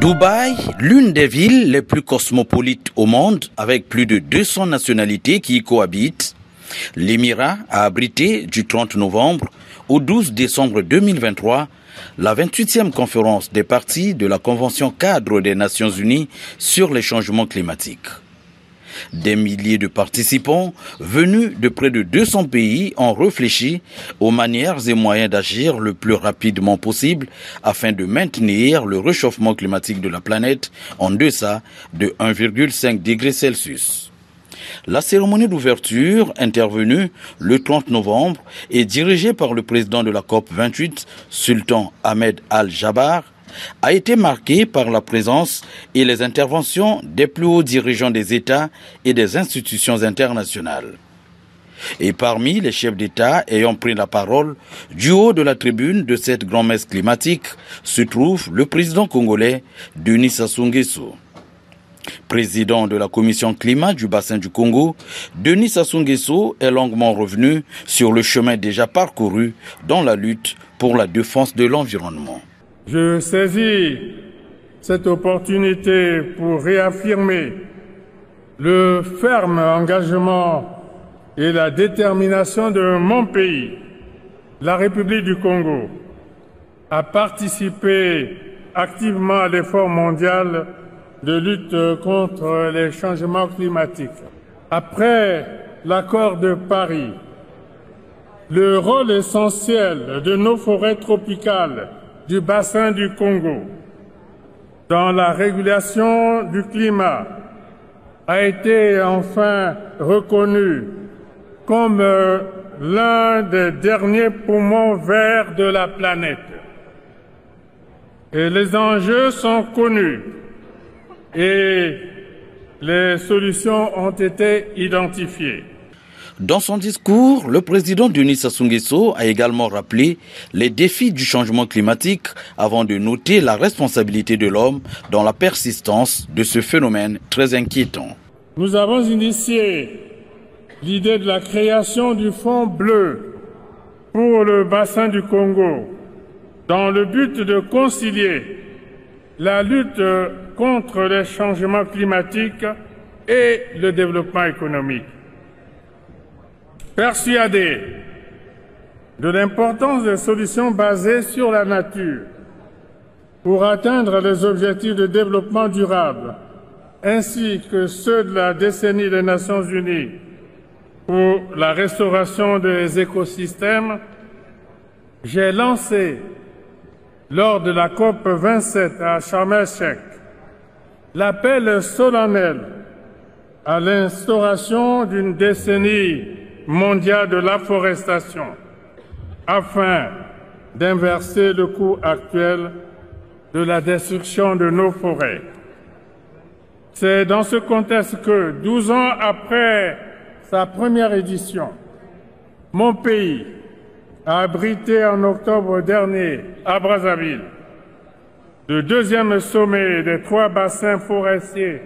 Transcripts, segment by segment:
Dubaï, l'une des villes les plus cosmopolites au monde, avec plus de 200 nationalités qui y cohabitent, l'Émirat a abrité du 30 novembre au 12 décembre 2023 la 28e conférence des parties de la Convention cadre des Nations Unies sur les changements climatiques. Des milliers de participants venus de près de 200 pays ont réfléchi aux manières et moyens d'agir le plus rapidement possible afin de maintenir le réchauffement climatique de la planète en deçà de 1,5 degré Celsius. La cérémonie d'ouverture, intervenue le 30 novembre, est dirigée par le président de la COP28, Sultan Ahmed Al-Jaber, a été marquée par la présence et les interventions des plus hauts dirigeants des États et des institutions internationales. Et parmi les chefs d'État ayant pris la parole, du haut de la tribune de cette grand-messe climatique, se trouve le président congolais Denis Sassou Nguesso. Président de la commission climat du bassin du Congo, Denis Sassou Nguesso est longuement revenu sur le chemin déjà parcouru dans la lutte pour la défense de l'environnement. Je saisis cette opportunité pour réaffirmer le ferme engagement et la détermination de mon pays, la République du Congo, à participer activement à l'effort mondial de lutte contre les changements climatiques. Après l'accord de Paris, le rôle essentiel de nos forêts tropicales du bassin du Congo dans la régulation du climat a été enfin reconnu comme l'un des derniers poumons verts de la planète. Et les enjeux sont connus et les solutions ont été identifiées. Dans son discours, le président Denis Sassou Nguesso a également rappelé les défis du changement climatique avant de noter la responsabilité de l'homme dans la persistance de ce phénomène très inquiétant. Nous avons initié l'idée de la création du Fonds bleu pour le bassin du Congo dans le but de concilier la lutte contre les changements climatiques et le développement économique. Persuadé de l'importance des solutions basées sur la nature pour atteindre les objectifs de développement durable, ainsi que ceux de la décennie des Nations Unies pour la restauration des écosystèmes, j'ai lancé, lors de la COP 27 à Sharm el-Sheikh, l'appel solennel à l'instauration d'une décennie mondiale de l'afforestation afin d'inverser le cours actuel de la destruction de nos forêts. C'est dans ce contexte que, 12 ans après sa première édition, mon pays a abrité en octobre dernier à Brazzaville le deuxième sommet des 3 bassins forestiers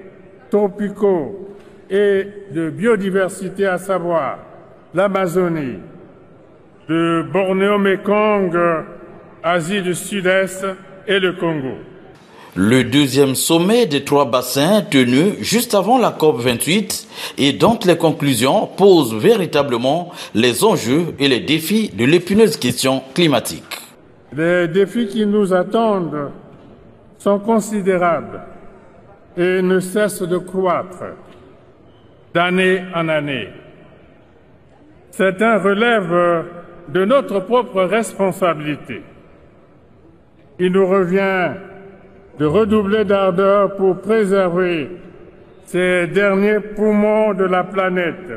tropicaux et de biodiversité, à savoir l'Amazonie, le Bornéo-Mékong, Asie du Sud-Est et le Congo. Le deuxième sommet des 3 bassins tenu juste avant la COP28 et dont les conclusions posent véritablement les enjeux et les défis de l'épineuse question climatique. Les défis qui nous attendent sont considérables et ne cessent de croître d'année en année. Certains relèvent de notre propre responsabilité. Il nous revient de redoubler d'ardeur pour préserver ces derniers poumons de la planète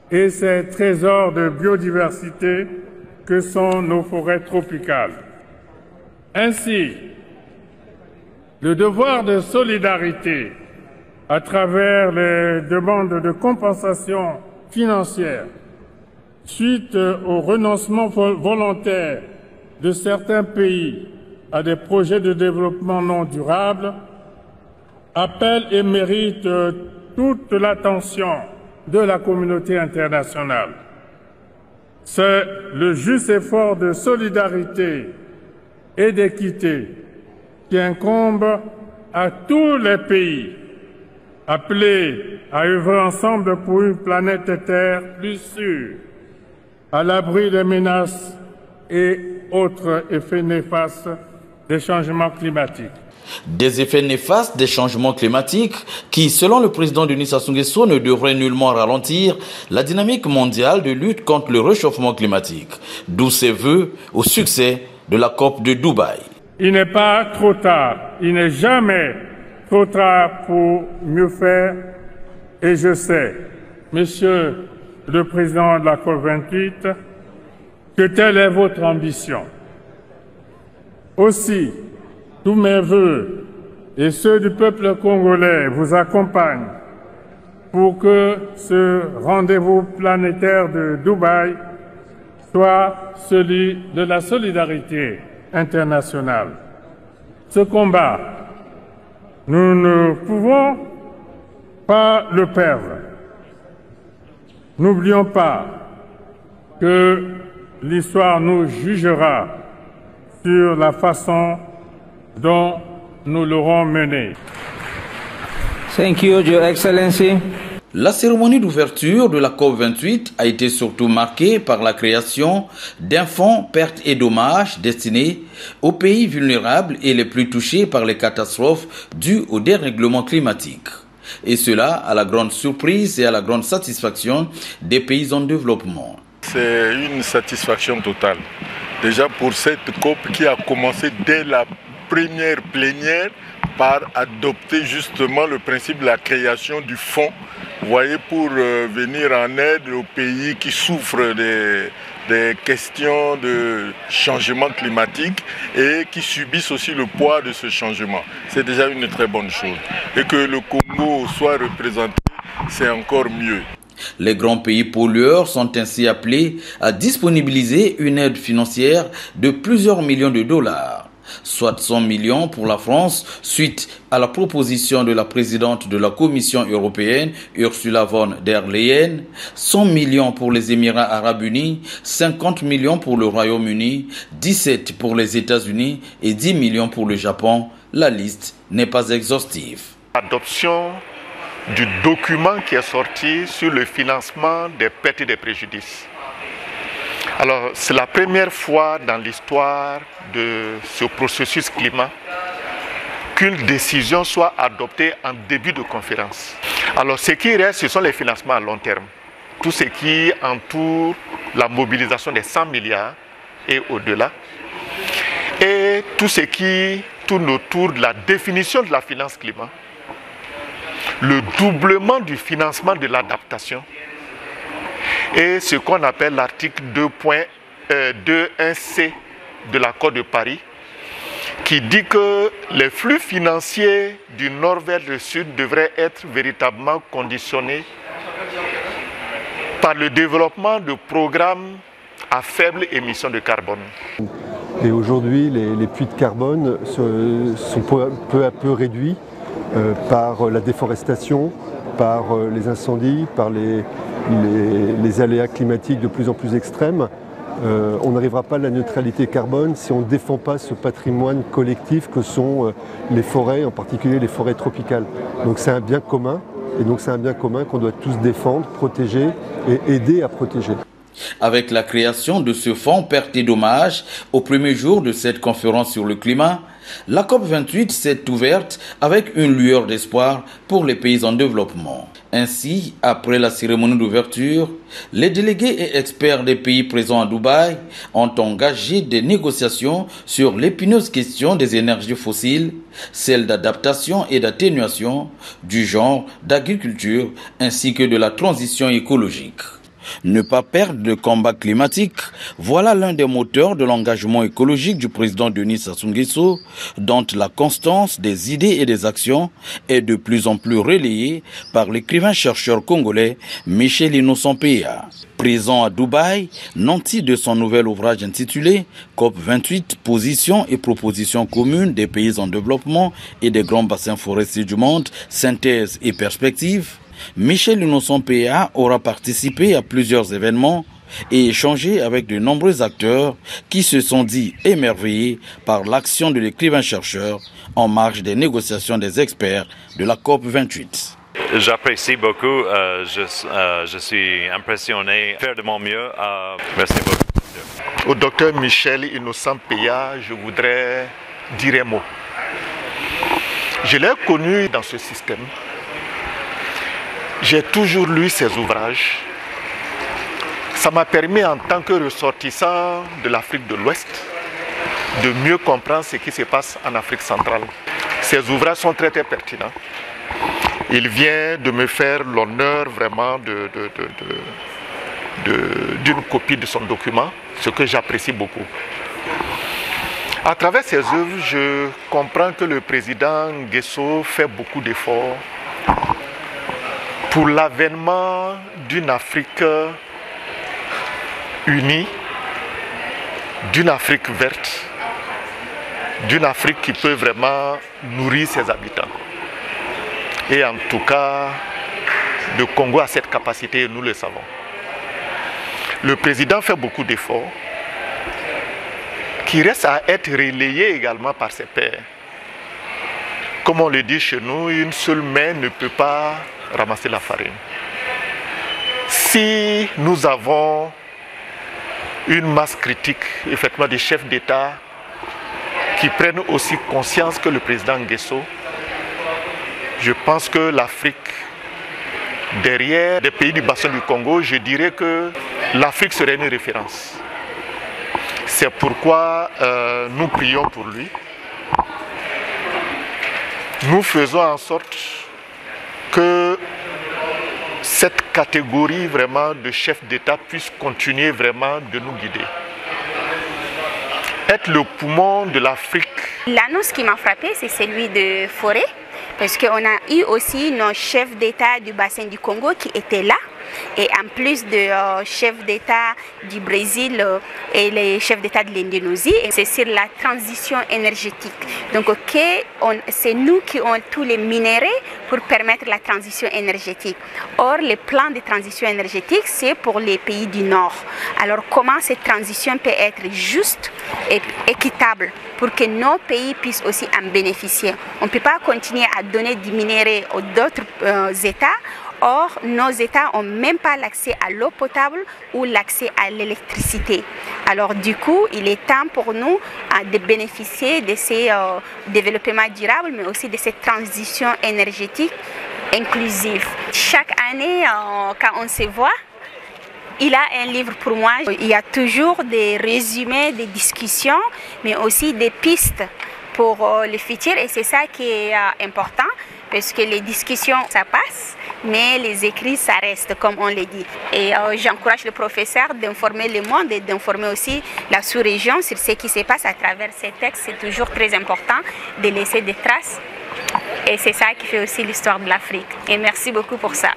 et ces trésors de biodiversité que sont nos forêts tropicales. Ainsi, le devoir de solidarité à travers les demandes de compensation financière suite au renoncement volontaire de certains pays à des projets de développement non durable, appelle et mérite toute l'attention de la communauté internationale. C'est le juste effort de solidarité et d'équité qui incombe à tous les pays appelés à œuvrer ensemble pour une planète Terre plus sûre, à l'abri des menaces et autres effets néfastes des changements climatiques. Des effets néfastes des changements climatiques qui, selon le président Denis Sassou Nguesso, ne devraient nullement ralentir la dynamique mondiale de lutte contre le réchauffement climatique. D'où ses vœux au succès de la COP de Dubaï. Il n'est pas trop tard, il n'est jamais trop tard pour mieux faire. Et je sais, Monsieur le Président de la COP28, que telle est votre ambition. Aussi, tous mes vœux et ceux du peuple congolais vous accompagnent pour que ce rendez-vous planétaire de Dubaï soit celui de la solidarité internationale. Ce combat, nous ne pouvons pas le perdre. N'oublions pas que l'histoire nous jugera sur la façon dont nous l'aurons mené. Thank you, Your Excellency. La cérémonie d'ouverture de la COP28 a été surtout marquée par la création d'un fonds pertes et dommages destiné aux pays vulnérables et les plus touchés par les catastrophes dues au dérèglement climatique. Et cela à la grande surprise et à la grande satisfaction des pays en développement. C'est une satisfaction totale. Déjà pour cette COP qui a commencé dès la première plénière par adopter justement le principe de la création du fonds, vous voyez, pour venir en aide aux pays qui souffrent des questions de changement climatique et qui subissent aussi le poids de ce changement. C'est déjà une très bonne chose. Et que le Congo soit représenté, c'est encore mieux. Les grands pays pollueurs sont ainsi appelés à disponibiliser une aide financière de plusieurs millions de dollars, soit 100 millions pour la France, suite à la proposition de la présidente de la Commission européenne, Ursula von der Leyen, 100 millions pour les Émirats arabes unis, 50 millions pour le Royaume-Uni, 17 pour les États-Unis et 10 millions pour le Japon. La liste n'est pas exhaustive. Adoption du document qui est sorti sur le financement des pertes et des préjudices. Alors, c'est la première fois dans l'histoire de ce processus climat qu'une décision soit adoptée en début de conférence. Alors, ce qui reste, ce sont les financements à long terme. Tout ce qui entoure la mobilisation des 100 milliards et au-delà. Et tout ce qui tourne autour de la définition de la finance climat. Le doublement du financement de l'adaptation et ce qu'on appelle l'article 2.21c de l'accord de Paris qui dit que les flux financiers du nord vers le sud devraient être véritablement conditionnés par le développement de programmes à faible émission de carbone. Et aujourd'hui, les puits de carbone sont peu à peu réduits par la déforestation, par les incendies, par les aléas climatiques de plus en plus extrêmes. On n'arrivera pas à la neutralité carbone si on ne défend pas ce patrimoine collectif que sont les forêts, en particulier les forêts tropicales. Donc c'est un bien commun, et donc c'est un bien commun qu'on doit tous défendre, protéger et aider à protéger. Avec la création de ce fonds pertes et dommages au premier jour de cette conférence sur le climat, la COP28 s'est ouverte avec une lueur d'espoir pour les pays en développement. Ainsi, après la cérémonie d'ouverture, les délégués et experts des pays présents à Dubaï ont engagé des négociations sur l'épineuse question des énergies fossiles, celles d'adaptation et d'atténuation, du genre, d'agriculture ainsi que de la transition écologique. Ne pas perdre le combat climatique, voilà l'un des moteurs de l'engagement écologique du président Denis Sassou Nguesso, dont la constance des idées et des actions est de plus en plus relayée par l'écrivain-chercheur congolais Michel Innocent Péa. Présent à Dubaï, nanti de son nouvel ouvrage intitulé COP28, positions et propositions communes des pays en développement et des grands bassins forestiers du monde, synthèse et perspectives, Michel Innocent Péa aura participé à plusieurs événements et échangé avec de nombreux acteurs qui se sont dit émerveillés par l'action de l'écrivain-chercheur en marge des négociations des experts de la COP 28. J'apprécie beaucoup, je suis impressionné, faire de mon mieux. Merci beaucoup. Au docteur Michel Innocent Péa, je voudrais dire un mot. Je l'ai connu dans ce système. J'ai toujours lu ses ouvrages. Ça m'a permis en tant que ressortissant de l'Afrique de l'Ouest de mieux comprendre ce qui se passe en Afrique centrale. Ses ouvrages sont très pertinents. Il vient de me faire l'honneur vraiment d'une copie de son document, ce que j'apprécie beaucoup. À travers ses œuvres, je comprends que le président Nguesso fait beaucoup d'efforts pour l'avènement d'une Afrique unie, d'une Afrique verte, d'une Afrique qui peut vraiment nourrir ses habitants. Et en tout cas, le Congo a cette capacité et nous le savons. Le président fait beaucoup d'efforts qui restent à être relayés également par ses pairs. Comme on le dit chez nous, une seule main ne peut pas ramasser la farine. Si nous avons une masse critique, effectivement, des chefs d'État qui prennent aussi conscience que le président Nguesso, je pense que l'Afrique, derrière les pays du bassin du Congo, je dirais que l'Afrique serait une référence. C'est pourquoi nous prions pour lui. Nous faisons en sorte que cette catégorie vraiment de chefs d'État puisse continuer vraiment de nous guider. Être le poumon de l'Afrique. L'annonce qui m'a frappée, c'est celui de Forêt, parce qu'on a eu aussi nos chefs d'État du bassin du Congo qui étaient là. Et en plus de chefs d'État du Brésil et les chefs d'État de l'Indonésie, c'est sur la transition énergétique. Donc c'est nous qui avons tous les minéraux pour permettre la transition énergétique. Or, les plans de transition énergétique, c'est pour les pays du Nord. Alors, comment cette transition peut être juste et équitable pour que nos pays puissent aussi en bénéficier? On ne peut pas continuer à donner du minerai aux autres États. Or, nos États n'ont même pas l'accès à l'eau potable ou l'accès à l'électricité. Alors du coup, il est temps pour nous de bénéficier de ces développements durables, mais aussi de cette transition énergétique inclusive. Chaque année, quand on se voit, il a un livre pour moi. Il y a toujours des résumés, des discussions, mais aussi des pistes pour le futur. Et c'est ça qui est important, parce que les discussions, ça passe, mais les écrits, ça reste, comme on le dit. Et j'encourage le professeur d'informer le monde et d'informer aussi la sous-région sur ce qui se passe à travers ces textes. C'est toujours très important de laisser des traces. Et c'est ça qui fait aussi l'histoire de l'Afrique. Et merci beaucoup pour ça.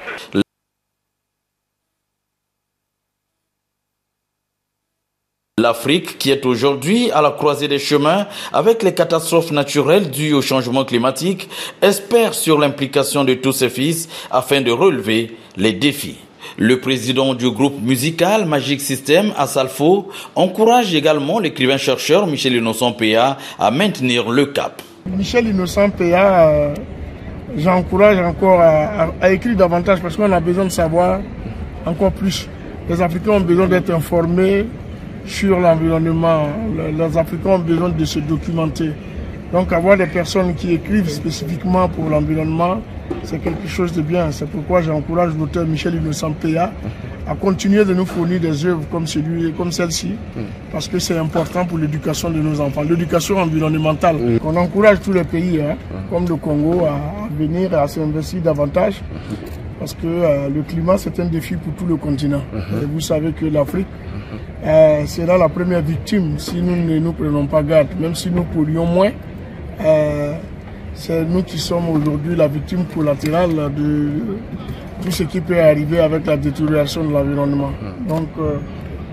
L'Afrique, qui est aujourd'hui à la croisée des chemins avec les catastrophes naturelles dues au changement climatique, espère sur l'implication de tous ses fils afin de relever les défis. Le président du groupe musical Magic System à Salfo encourage également l'écrivain-chercheur Michel Innocent Péa à maintenir le cap. Michel Innocent Péa, j'encourage encore à écrire davantage parce qu'on a besoin de savoir encore plus. Les Africains ont besoin d'être informés sur l'environnement. Les Africains ont besoin de se documenter. Donc avoir des personnes qui écrivent spécifiquement pour l'environnement, c'est quelque chose de bien. C'est pourquoi j'encourage l'auteur Michel Innocent Péa à continuer de nous fournir des œuvres comme celle-ci, parce que c'est important pour l'éducation de nos enfants, l'éducation environnementale. On encourage tous les pays, comme le Congo, à venir et à s'investir davantage, parce que le climat, c'est un défi pour tout le continent. Et vous savez que l'Afrique sera la première victime si nous ne nous prenons pas garde. Même si nous polluons moins, c'est nous qui sommes aujourd'hui la victime collatérale de tout ce qui peut arriver avec la détérioration de l'environnement. Donc,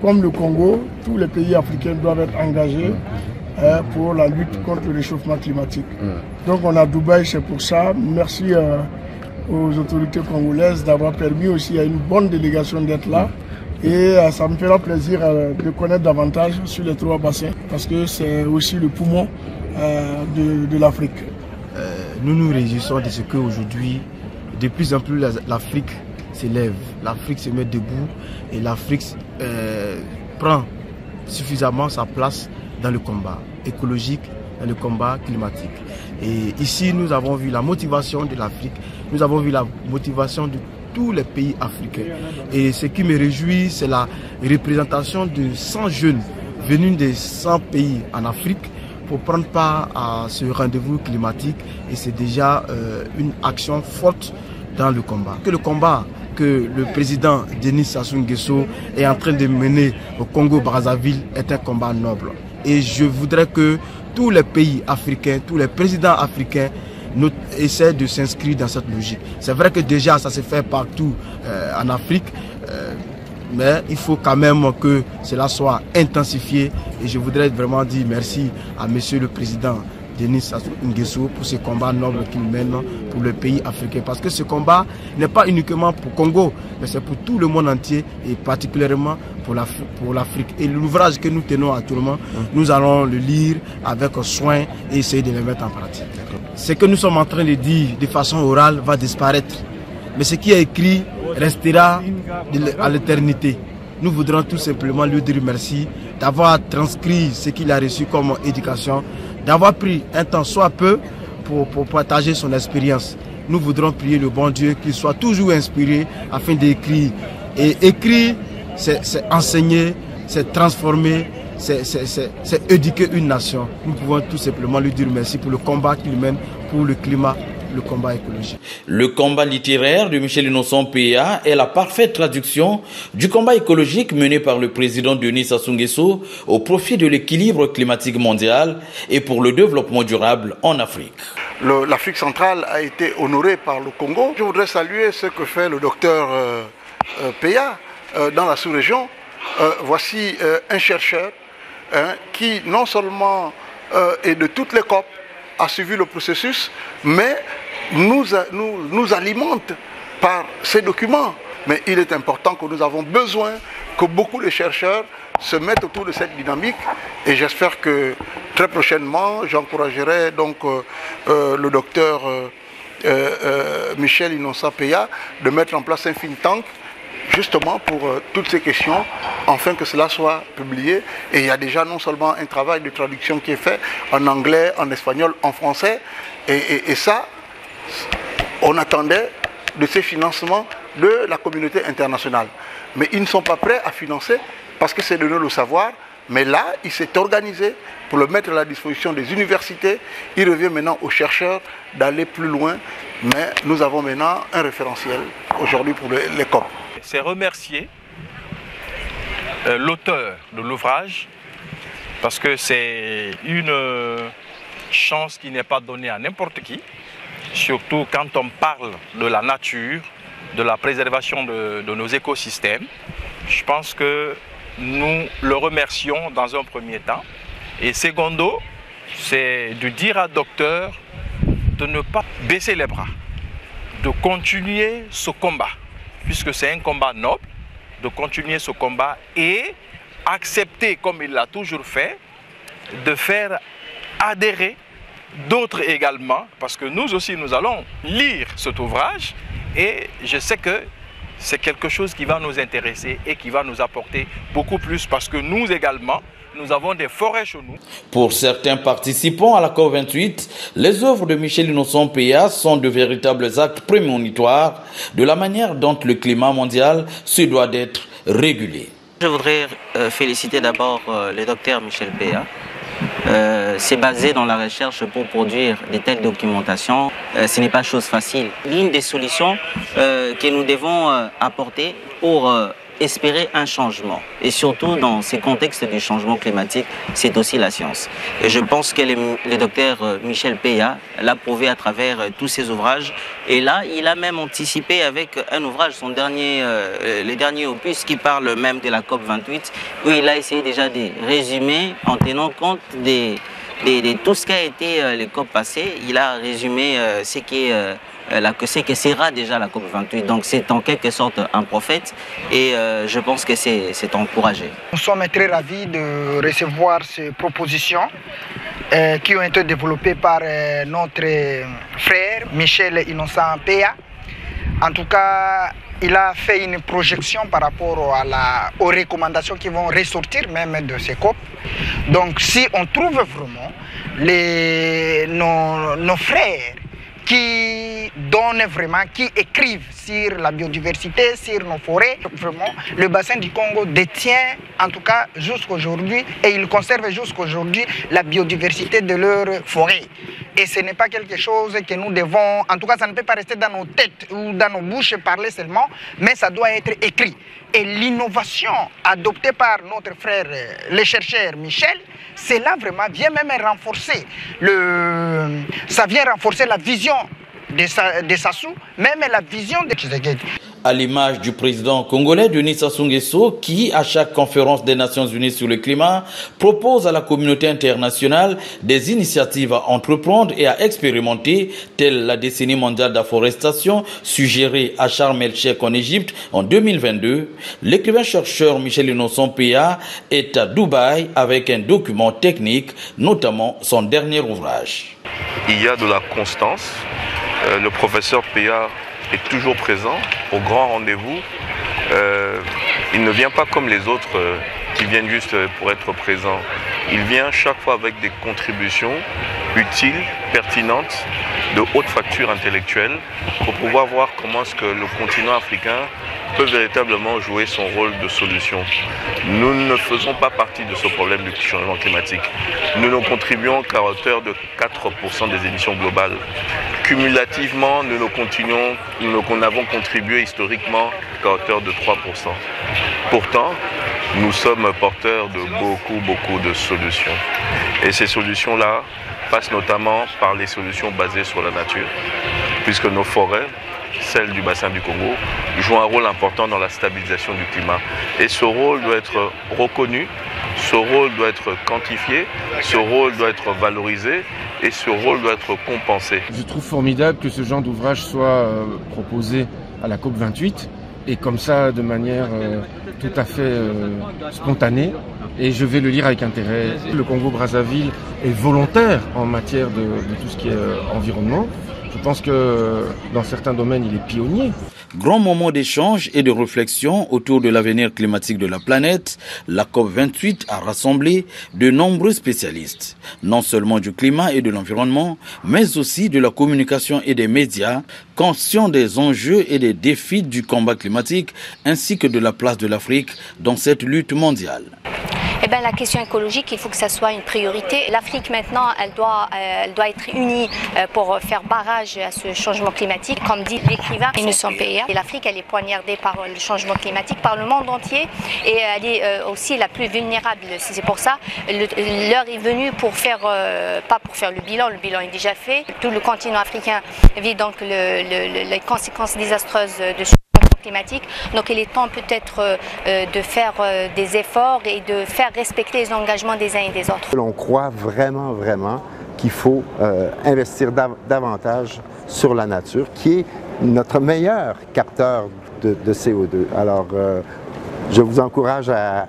comme le Congo, tous les pays africains doivent être engagés pour la lutte contre le réchauffement climatique. Donc on a Dubaï, c'est pour ça. Merci aux autorités congolaises d'avoir permis aussi à une bonne délégation d'être là Et ça me fera plaisir de connaître davantage sur les 3 bassins parce que c'est aussi le poumon de l'Afrique. Nous nous réjouissons de ce qu'aujourd'hui, de plus en plus l'Afrique s'élève, l'Afrique se met debout et l'Afrique prend suffisamment sa place dans le combat écologique, dans le combat climatique. Et ici, nous avons vu la motivation de l'Afrique, nous avons vu la motivation de tous les pays africains. Et ce qui me réjouit, c'est la représentation de 100 jeunes venus des 100 pays en Afrique pour prendre part à ce rendez-vous climatique. Et c'est déjà une action forte dans le combat. Que le combat que le président Denis Sassou Nguesso est en train de mener au Congo-Brazzaville est un combat noble. Et je voudrais que tous les pays africains, tous les présidents africains essaient de s'inscrire dans cette logique. C'est vrai que déjà ça se fait partout en Afrique, mais il faut quand même que cela soit intensifié. Et je voudrais vraiment dire merci à monsieur le président Denis Sassou Nguesso pour ce combat noble qu'il mène pour le pays africain. Parce que ce combat n'est pas uniquement pour Congo, mais c'est pour tout le monde entier et particulièrement pour l'Afrique. Et l'ouvrage que nous tenons actuellement, nous allons le lire avec soin et essayer de le mettre en pratique. Ce que nous sommes en train de dire de façon orale va disparaître. Mais ce qui est écrit restera à l'éternité. Nous voudrons tout simplement lui dire merci d'avoir transcrit ce qu'il a reçu comme éducation, d'avoir pris un temps soit peu pour partager son expérience. Nous voudrons prier le bon Dieu qu'il soit toujours inspiré afin d'écrire. Et écrire, c'est enseigner, c'est transformer, c'est éduquer une nation. Nous pouvons tout simplement lui dire merci pour le combat qu'il mène pour le climat, le combat écologique. Le combat littéraire de Michel Innocent PA est la parfaite traduction du combat écologique mené par le président Denis Sassou Nguesso au profit de l'équilibre climatique mondial et pour le développement durable en Afrique. L'Afrique centrale a été honorée par le Congo. Je voudrais saluer ce que fait le docteur PA dans la sous-région. Voici un chercheur qui non seulement est de toutes les COP, a suivi le processus, mais nous alimente par ces documents. Mais il est important que nous avons besoin que beaucoup de chercheurs se mettent autour de cette dynamique et j'espère que très prochainement, j'encouragerai donc le docteur Michel Innocent PA de mettre en place un think tank justement pour toutes ces questions, afin que cela soit publié. Et il y a déjà non seulement un travail de traduction qui est fait en anglais, en espagnol, en français, et ça, on attendait de ces financements de la communauté internationale. Mais ils ne sont pas prêts à financer parce que c'est de nous le savoir. Mais là, il s'est organisé pour le mettre à la disposition des universités. Il revient maintenant aux chercheurs d'aller plus loin. Mais nous avons maintenant un référentiel aujourd'hui pour les COP. C'est remercier l'auteur de l'ouvrage parce que c'est une chance qui n'est pas donnée à n'importe qui, surtout quand on parle de la nature, de la préservation de nos écosystèmes. Je pense que nous le remercions dans un premier temps. Et secondo, c'est de dire à docteur de ne pas baisser les bras, de continuer ce combat, puisque c'est un combat noble, de continuer ce combat et accepter, comme il l'a toujours fait, de faire adhérer d'autres également, parce que nous aussi, nous allons lire cet ouvrage et je sais que c'est quelque chose qui va nous intéresser et qui va nous apporter beaucoup plus, parce que nous également, nous avons des forêts chez nous. Pour certains participants à la COP28, les œuvres de Michel Innocent PA sont de véritables actes prémonitoires de la manière dont le climat mondial se doit d'être régulé. Je voudrais féliciter d'abord le docteur Michel PA. C'est basé dans la recherche pour produire de telles documentations. Ce n'est pas chose facile. L'une des solutions que nous devons apporter pour espérer un changement. Et surtout dans ces contextes du changement climatique, c'est aussi la science. Et je pense que le docteur Michel PA l'a prouvé à travers tous ses ouvrages. Et là, il a même anticipé avec un ouvrage, le dernier opus, qui parle même de la COP28, où il a essayé déjà de résumer en tenant compte de tout ce qu'a été les COP passées. Il a résumé ce qui est que sera déjà la COP28. Donc c'est en quelque sorte un prophète et je pense que c'est encouragé. Nous sommes très ravis de recevoir ces propositions qui ont été développées par notre frère Michel Innocent Péa. En tout cas, il a fait une projection par rapport aux recommandations qui vont ressortir même de ces COP. Donc si on trouve vraiment nos frères qui donnent vraiment, qui écrivent sur la biodiversité, sur nos forêts. Vraiment, le bassin du Congo détient, en tout cas jusqu'aujourd'hui, et ils conservent jusqu'aujourd'hui la biodiversité de leurs forêts. Et ce n'est pas quelque chose que nous devons, en tout cas ça ne peut pas rester dans nos têtes ou dans nos bouches parler seulement, mais ça doit être écrit. Et l'innovation adoptée par notre frère, le chercheur Michel, cela vraiment vient même renforcer ça vient renforcer la vision de Sassou, même la vision de Tshisekedi. À l'image du président congolais Denis Sassou Nguesso qui, à chaque conférence des Nations Unies sur le climat, propose à la communauté internationale des initiatives à entreprendre et à expérimenter, telle la décennie mondiale d'afforestation suggérée à Sharm el-Sheikh en Égypte en 2022, l'écrivain-chercheur Michel Innocent Péa est à Dubaï avec un document technique, notamment son dernier ouvrage. Il y a de la constance. Le professeur Péa est toujours présent au grand rendez-vous. Il ne vient pas comme les autres qui viennent juste pour être présents. Il vient chaque fois avec des contributions utiles, pertinentes, de haute facture intellectuelle pour pouvoir voir comment est-ce que le continent africain peut véritablement jouer son rôle de solution. Nous ne faisons pas partie de ce problème du changement climatique. Nous ne contribuons qu'à hauteur de 4% des émissions globales. Cumulativement, nous n'avons contribué historiquement qu'à hauteur de 3%. Pourtant, nous sommes porteurs de beaucoup de solutions. Et ces solutions-là passent notamment par les solutions basées sur la nature, puisque nos forêts, celles du bassin du Congo, jouent un rôle important dans la stabilisation du climat. Et ce rôle doit être reconnu, ce rôle doit être quantifié, ce rôle doit être valorisé et ce rôle doit être compensé. Je trouve formidable que ce genre d'ouvrage soit proposé à la COP28 et comme ça de manière tout à fait spontanée. Et je vais le lire avec intérêt. Le Congo-Brazzaville est volontaire en matière de tout ce qui est environnement. Je pense que dans certains domaines, il est pionnier. Grand moment d'échange et de réflexion autour de l'avenir climatique de la planète, la COP28 a rassemblé de nombreux spécialistes, non seulement du climat et de l'environnement, mais aussi de la communication et des médias, conscients des enjeux et des défis du combat climatique, ainsi que de la place de l'Afrique dans cette lutte mondiale. Eh bien, la question écologique, il faut que ça soit une priorité. L'Afrique maintenant, elle doit être unie pour faire barrage à ce changement climatique. Comme dit l'écrivain Innocent Péa, l'Afrique, elle est poignardée par le changement climatique, par le monde entier, et elle est aussi la plus vulnérable. C'est pour ça, l'heure est venue pour faire, pas pour faire le bilan est déjà fait. Tout le continent africain vit donc les conséquences désastreuses de ce climatique. Donc il est temps peut-être de faire des efforts et de faire respecter les engagements des uns et des autres. On croit vraiment qu'il faut investir davantage sur la nature, qui est notre meilleur capteur de CO2. Alors je vous encourage à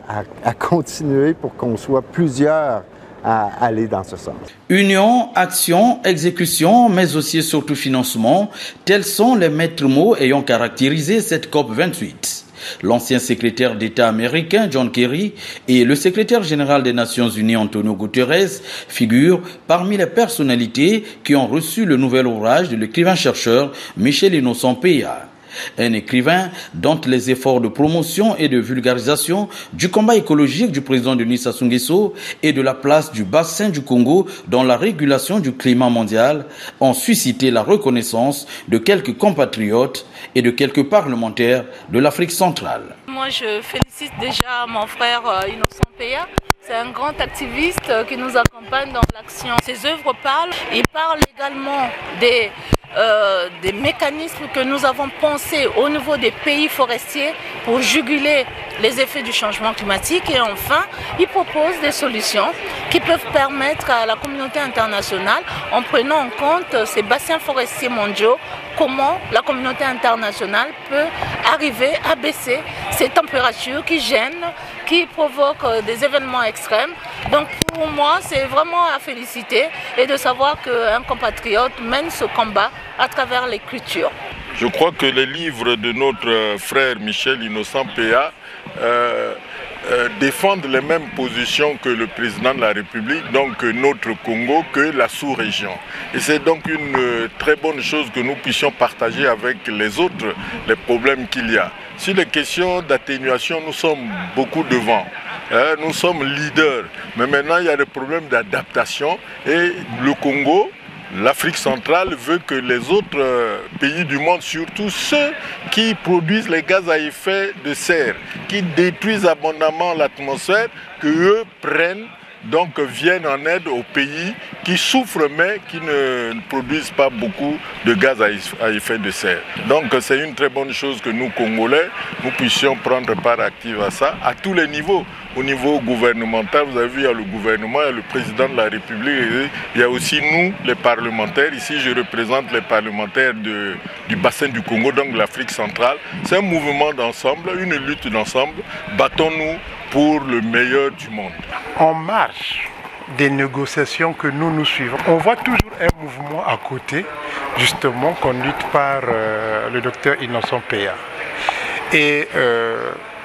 continuer pour qu'on soit plusieurs à aller dans ce sens. Union, action, exécution, mais aussi et surtout financement, tels sont les maîtres mots ayant caractérisé cette COP28. L'ancien secrétaire d'État américain John Kerry et le secrétaire général des Nations Unies Antonio Guterres figurent parmi les personnalités qui ont reçu le nouvel ouvrage de l'écrivain-chercheur Michel Innocent Péa. Un écrivain dont les efforts de promotion et de vulgarisation du combat écologique du président Denis Sassou Nguesso et de la place du bassin du Congo dans la régulation du climat mondial ont suscité la reconnaissance de quelques compatriotes et de quelques parlementaires de l'Afrique centrale. Moi, je félicite déjà mon frère Innocent Péa. C'est un grand activiste qui nous accompagne dans l'action. Ses œuvres parlent. Il parle également des mécanismes que nous avons pensés au niveau des pays forestiers pour juguler les effets du changement climatique et enfin, il propose des solutions qui peuvent permettre à la communauté internationale, en prenant en compte ces bassins forestiers mondiaux, comment la communauté internationale peut arriver à baisser ces températures qui gênent, qui provoquent des événements extrêmes. Donc pour moi, c'est vraiment à féliciter et de savoir qu'un compatriote mène ce combat à travers l'écriture. Je crois que les livres de notre frère Michel Innocent Péa défendent les mêmes positions que le président de la République, donc notre Congo, que la sous-région. Et c'est donc une très bonne chose que nous puissions partager avec les autres les problèmes qu'il y a. Sur les questions d'atténuation, nous sommes beaucoup devant. Nous sommes leaders. Mais maintenant, il y a des problèmes d'adaptation. Et le Congo, l'Afrique centrale veut que les autres pays du monde, surtout ceux qui produisent les gaz à effet de serre, qui détruisent abondamment l'atmosphère, qu'eux prennent, donc viennent en aide aux pays qui souffrent mais qui ne produisent pas beaucoup de gaz à effet de serre. Donc c'est une très bonne chose que nous, Congolais, nous puissions prendre part active à ça, à tous les niveaux. Au niveau gouvernemental, vous avez vu, il y a le gouvernement, il y a le président de la République, il y a aussi nous, les parlementaires. Ici, je représente les parlementaires du bassin du Congo, donc de l'Afrique centrale. C'est un mouvement d'ensemble, une lutte d'ensemble. Battons-nous pour le meilleur du monde. En marge des négociations que nous suivons, on voit toujours un mouvement à côté, justement, conduit par le docteur Innocent Péa. Et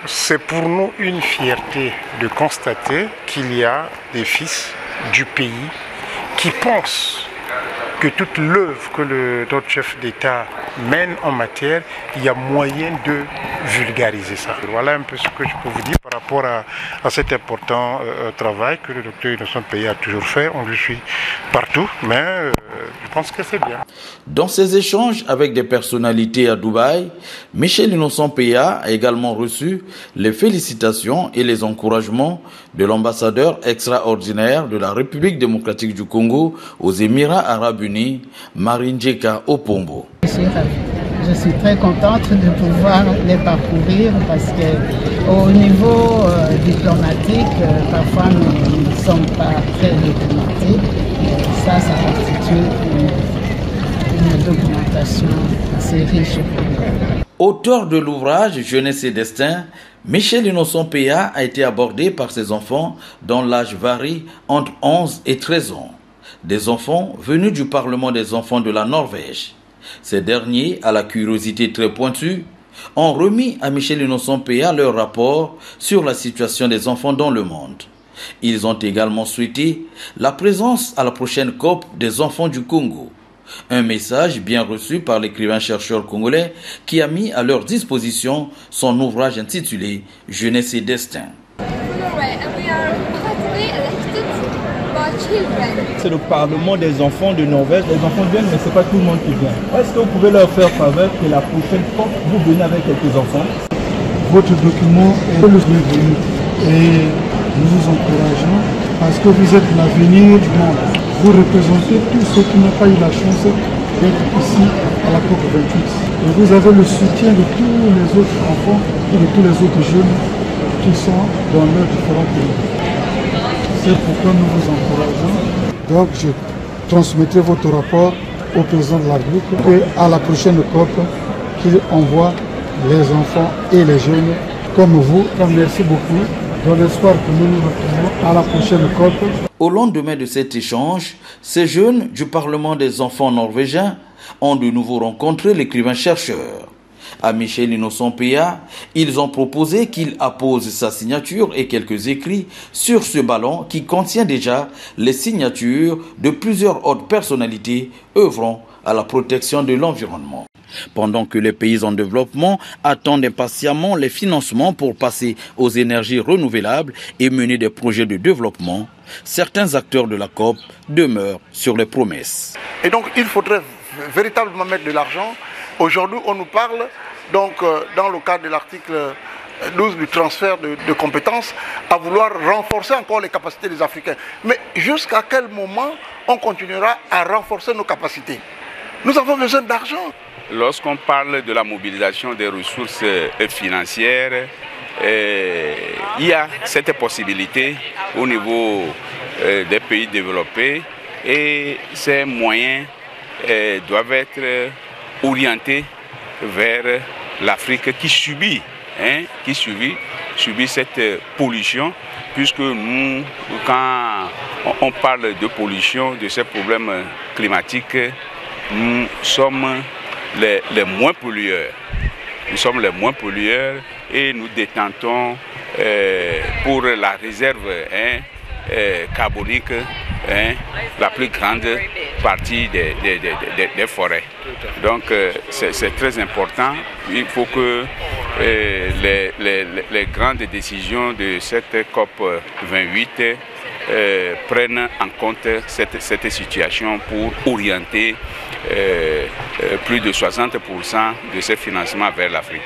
c'est pour nous une fierté de constater qu'il y a des fils du pays qui pensent que toute l'œuvre que notre chef d'État mène en matière, il y a moyen de vulgariser ça. Voilà un peu ce que je peux vous dire par rapport à cet important travail que le docteur Innocent Péa a toujours fait. On le suit partout, mais je pense que c'est bien. Dans ses échanges avec des personnalités à Dubaï, Michel Innocent Péa a également reçu les félicitations et les encouragements de l'ambassadeur extraordinaire de la République démocratique du Congo aux Émirats arabes unis, Marinjeka Opombo. Je suis très contente de pouvoir les parcourir parce qu'au niveau diplomatique, parfois nous ne sommes pas très documentés. Ça constitue une documentation assez riche. Auteur de l'ouvrage Jeunesse et Destin, Michel Innocent Péa a été abordé par ses enfants dont l'âge varie entre 11 et 13 ans. Des enfants venus du Parlement des enfants de la Norvège. Ces derniers, à la curiosité très pointue, ont remis à Michel Innocent Péa leur rapport sur la situation des enfants dans le monde. Ils ont également souhaité la présence à la prochaine COP des enfants du Congo. Un message bien reçu par l'écrivain-chercheur congolais qui a mis à leur disposition son ouvrage intitulé « Jeunesse et Destin ». C'est le Parlement des enfants de Norvège. Les enfants viennent, mais ce n'est pas tout le monde qui vient. Est-ce que vous pouvez leur faire faveur que la prochaine fois, vous venez avec quelques enfants? Votre document est le bienvenu et nous vous encourageons parce que vous êtes l'avenir du monde. Vous représentez tous ceux qui n'ont pas eu la chance d'être ici à la COP28. Et vous avez le soutien de tous les autres enfants et de tous les autres jeunes qui sont dans leurs différents pays. C'est pourquoi nous vous encourageons. Donc je transmettrai votre rapport au président de la République et à la prochaine COP qu'il envoie les enfants et les jeunes comme vous. Merci beaucoup. Dans l'espoir que nous nous retrouvons à la prochaine COP. Au lendemain de cet échange, ces jeunes du Parlement des enfants norvégiens ont de nouveau rencontré l'écrivain-chercheur. À Michel Innocent Péa, ils ont proposé qu'il appose sa signature et quelques écrits sur ce ballon qui contient déjà les signatures de plusieurs autres personnalités œuvrant à la protection de l'environnement. Pendant que les pays en développement attendent impatiemment les financements pour passer aux énergies renouvelables et mener des projets de développement, certains acteurs de la COP demeurent sur les promesses. Et donc il faudrait véritablement mettre de l'argent. Aujourd'hui, on nous parle, donc, dans le cadre de l'article 12 du transfert de compétences, à vouloir renforcer encore les capacités des Africains. Mais jusqu'à quel moment on continuera à renforcer nos capacités? Nous avons besoin d'argent. Lorsqu'on parle de la mobilisation des ressources financières, il y a cette possibilité au niveau des pays développés et ces moyens doivent être orientés vers l'Afrique qui subit cette pollution, puisque nous, quand on parle de pollution, de ces problèmes climatiques, nous sommes les moins pollueurs. Nous sommes les moins pollueurs et nous détentons pour la réserve carbonique la plus grande partie des forêts. Donc c'est très important. Il faut que les grandes décisions de cette COP 28 prennent en compte cette situation pour orienter plus de 60% de ces financements vers l'Afrique.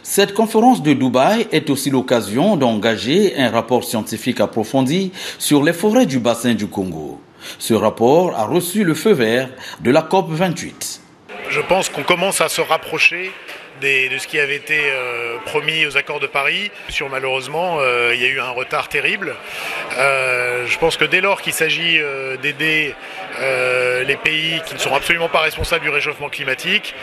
Cette conférence de Dubaï est aussi l'occasion d'engager un rapport scientifique approfondi sur les forêts du bassin du Congo. Ce rapport a reçu le feu vert de la COP 28. Je pense qu'on commence à se rapprocher de ce qui avait été promis aux accords de Paris. Malheureusement, il y a eu un retard terrible. Je pense que dès lors qu'il s'agit d'aider les pays qui ne sont absolument pas responsables du réchauffement climatique,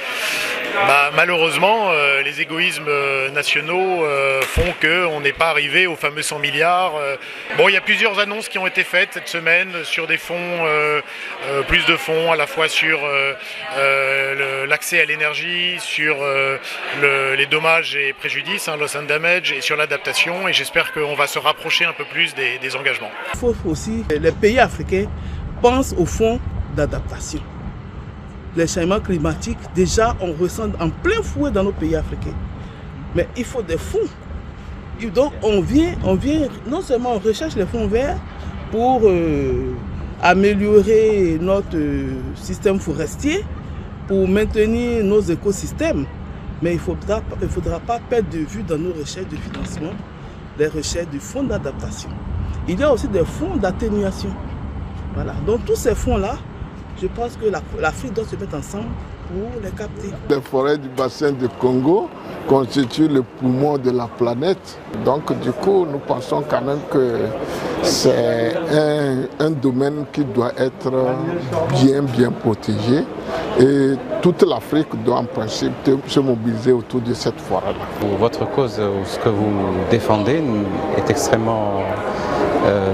malheureusement, les égoïsmes nationaux font qu'on n'est pas arrivé aux fameux 100 milliards. Il y a plusieurs annonces qui ont été faites cette semaine sur des fonds, plus de fonds à la fois sur l'accès à l'énergie, sur les dommages et préjudices, loss and damage, et sur l'adaptation, et j'espère qu'on va se rapprocher un peu plus des engagements. Il faut aussi que les pays africains pensent au fonds d'adaptation. Les changements climatiques, déjà, on ressent en plein fouet dans nos pays africains. Mais il faut des fonds. Et donc, on vient, non seulement on recherche les fonds verts pour améliorer notre système forestier, pour maintenir nos écosystèmes, mais il ne faudra pas perdre de vue dans nos recherches de financement les recherches du fonds d'adaptation. Il y a aussi des fonds d'atténuation. Voilà. Donc tous ces fonds-là, je pense que l'Afrique doit se mettre ensemble pour les capter. Les forêts du bassin du Congo constituent le poumon de la planète. Donc du coup, nous pensons quand même que c'est un domaine qui doit être bien protégé. Et toute l'Afrique doit en principe se mobiliser autour de cette forêt-là. Votre cause, ou ce que vous défendez, est extrêmement,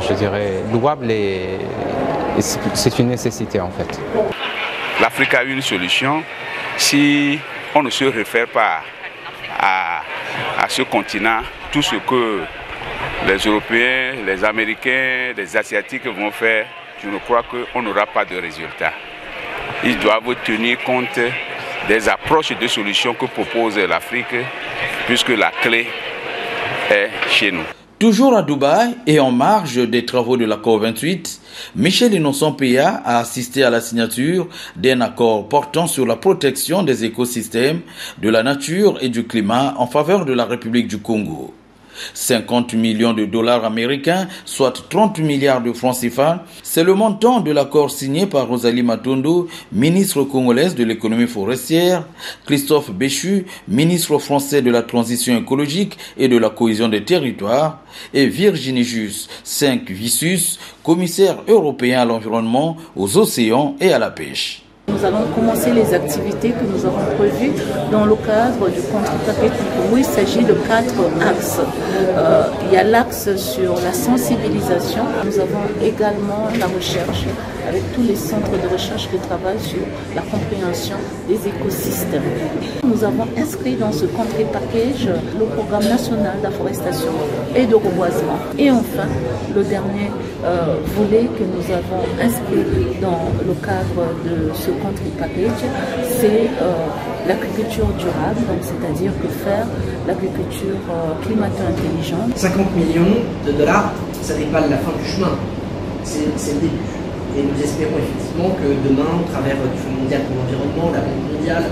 je dirais, louable et c'est une nécessité en fait. L'Afrique a une solution si on ne se réfère pas à ce continent, tout ce que les Européens, les Américains, les Asiatiques vont faire, je ne crois qu'on n'aura pas de résultat. Ils doivent tenir compte des approches de solutions que propose l'Afrique, puisque la clé est chez nous. Toujours à Dubaï et en marge des travaux de l'accord 28, Michel Innocent Péa a assisté à la signature d'un accord portant sur la protection des écosystèmes, de la nature et du climat en faveur de la République du Congo. 50 millions de dollars américains, soit 30 milliards de francs CFA, c'est le montant de l'accord signé par Rosalie Matondo, ministre congolaise de l'économie forestière, Christophe Béchu, ministre français de la transition écologique et de la cohésion des territoires, et Virginie Jus 5 Vissus, commissaire européen à l'environnement, aux océans et à la pêche. Nous allons commencer les activités que nous avons prévues dans le cadre du contre-paquet Congo. Il s'agit de 4 axes. Il y a l'axe sur la sensibilisation. Nous avons également la recherche avec tous les centres de recherche qui travaillent sur la compréhension des écosystèmes. Nous avons inscrit dans ce contre-package le programme national d'afforestation et de reboisement. Et enfin, le dernier volet que nous avons inscrit dans le cadre de ce country package, c'est l'agriculture durable, c'est-à-dire que faire l'agriculture climato-intelligente. 50 millions de dollars, ça n'est pas la fin du chemin, c'est le début. Et nous espérons effectivement que demain, au travers du Fonds mondial pour l'environnement, la Banque mondiale,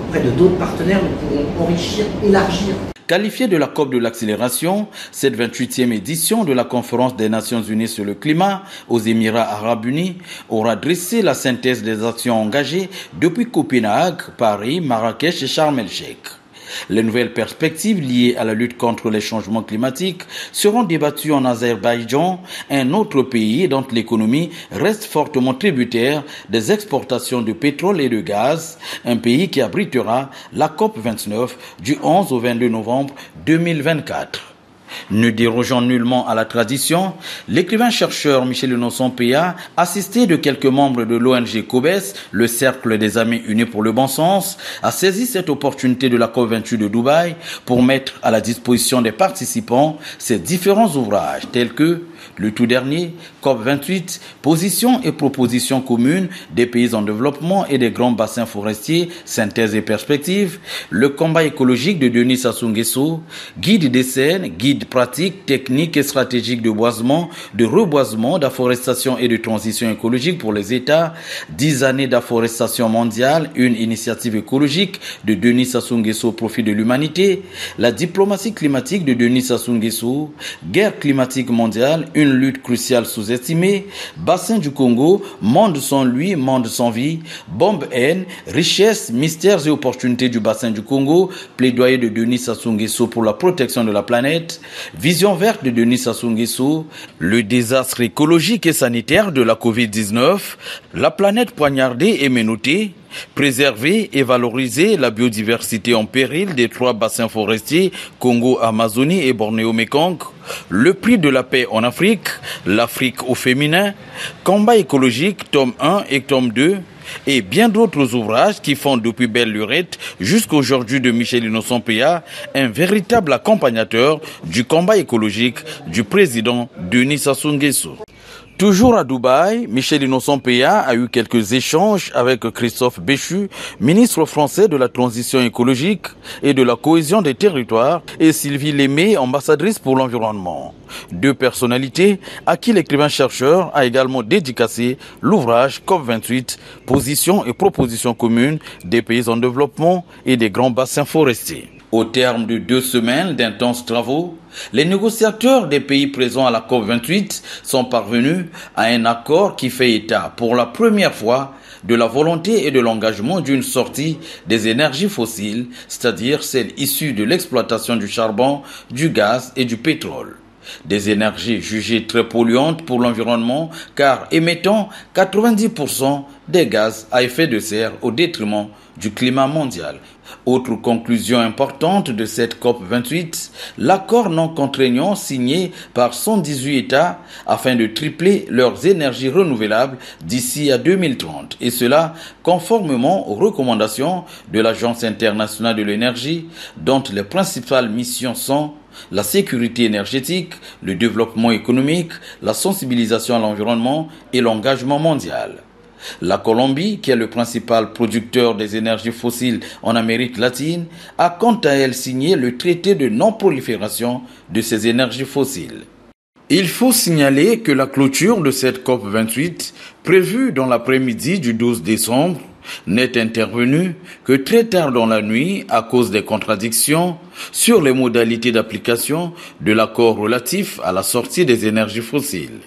auprès de d'autres partenaires, nous pourrons enrichir, élargir. Qualifiée de la COP de l'accélération, cette 28e édition de la conférence des Nations Unies sur le climat aux Émirats Arabes Unis aura dressé la synthèse des actions engagées depuis Copenhague, Paris, Marrakech et Sharm el-Sheikh. Les nouvelles perspectives liées à la lutte contre les changements climatiques seront débattues en Azerbaïdjan, un autre pays dont l'économie reste fortement tributaire des exportations de pétrole et de gaz, un pays qui abritera la COP29 du 11 au 22 novembre 2024. Ne dérogeant nullement à la tradition, l'écrivain-chercheur Michel Innocent Péa, assisté de quelques membres de l'ONG COBES, le Cercle des Amis Unis pour le Bon Sens, a saisi cette opportunité de la COP28 de Dubaï pour mettre à la disposition des participants ces différents ouvrages tels que le tout dernier, COP28, positions et propositions communes des pays en développement et des grands bassins forestiers, synthèse et perspectives, le combat écologique de Denis Sassou Nguesso, guide des scènes, guide pratique, technique et stratégique de boisement, de reboisement, d'afforestation et de transition écologique pour les États, 10 années d'afforestation mondiale, une initiative écologique de Denis Sassou Nguesso au profit de l'humanité, la diplomatie climatique de Denis Sassou Nguesso, guerre climatique mondiale, une lutte cruciale sous-estimée, bassin du Congo, monde sans lui, monde sans vie, bombe haine, richesse, mystères et opportunités du bassin du Congo, plaidoyer de Denis Sassou Nguesso pour la protection de la planète, vision verte de Denis Sassou Nguesso, le désastre écologique et sanitaire de la Covid-19, la planète poignardée et menottée, préserver et valoriser la biodiversité en péril des 3 bassins forestiers, Congo, Amazonie et Bornéo-Mékong, le prix de la paix en Afrique, l'Afrique au féminin, combat écologique, tome 1 et tome 2, et bien d'autres ouvrages qui font depuis belle lurette jusqu'à aujourd'hui de Michel Innocent Péa un véritable accompagnateur du combat écologique du président Denis Sassou Nguesso. Toujours à Dubaï, Michel Innocent Péa a eu quelques échanges avec Christophe Béchu, ministre français de la transition écologique et de la cohésion des territoires, et Sylvie Lémé, ambassadrice pour l'environnement. 2 personnalités à qui l'écrivain-chercheur a également dédicacé l'ouvrage COP28, positions et propositions communes des pays en développement et des grands bassins forestiers. Au terme de 2 semaines d'intenses travaux, les négociateurs des pays présents à la COP28 sont parvenus à un accord qui fait état pour la première fois de la volonté et de l'engagement d'une sortie des énergies fossiles, c'est-à-dire celles issues de l'exploitation du charbon, du gaz et du pétrole. Des énergies jugées très polluantes pour l'environnement car émettant 90% des gaz à effet de serre au détriment du climat mondial. Autre conclusion importante de cette COP28, l'accord non contraignant signé par 118 États afin de tripler leurs énergies renouvelables d'ici à 2030. Et cela conformément aux recommandations de l'Agence internationale de l'énergie dont les principales missions sont la sécurité énergétique, le développement économique, la sensibilisation à l'environnement et l'engagement mondial. La Colombie, qui est le principal producteur des énergies fossiles en Amérique latine, a quant à elle signé le traité de non-prolifération de ces énergies fossiles. Il faut signaler que la clôture de cette COP28, prévue dans l'après-midi du 12 décembre, n'est intervenue que très tard dans la nuit à cause des contradictions sur les modalités d'application de l'accord relatif à la sortie des énergies fossiles.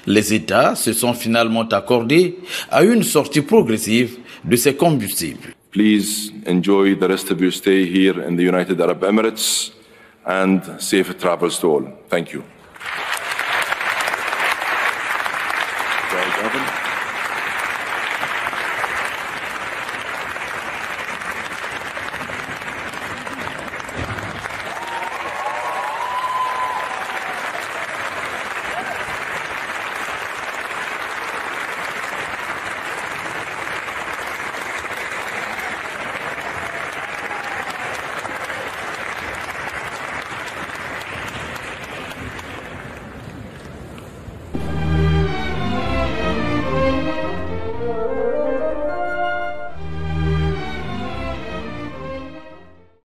Les États se sont finalement accordés à une sortie progressive de ces combustibles. Please enjoy the rest of your stay here in the United Arab Emirates and safe travels to all. Thank you.